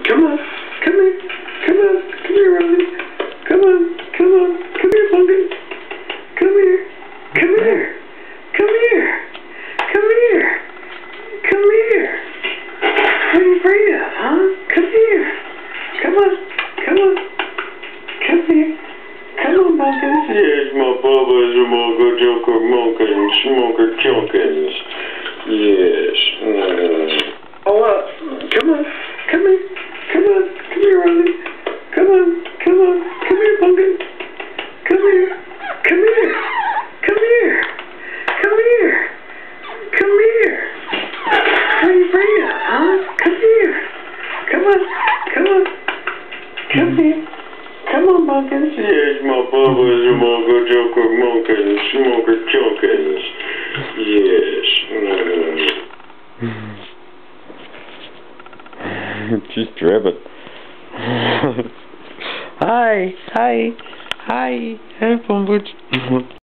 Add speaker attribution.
Speaker 1: Come on. Come here. Come on. Come here, Rosie. Come on. Come on. Come here, Pumpkin. Come here. Come here. Come here. Come here. Come here. What are you afraid of, huh? Come here. Come on. Come on. Come here. Come on, Pumpkin.
Speaker 2: Yes, my Bubba's a Mocha Joker Monkins, Smoker Chunkins. Yes.
Speaker 1: Oh, come on. Come here. Come on. Come here, Rosie. Come on. Come on. Come here, Pumpkin. Come here. Come here. Come here. Come here. Come here. What are you afraid of, huh? Come here. Come on. Come on. Come here. Come on, Pumpkin.
Speaker 2: Yes, my Bubba's a Mocha Joker Monkins, Smoker Chunkins. Yes.
Speaker 3: Just grab it. Hi, hi, hi, hey, Pumpkin.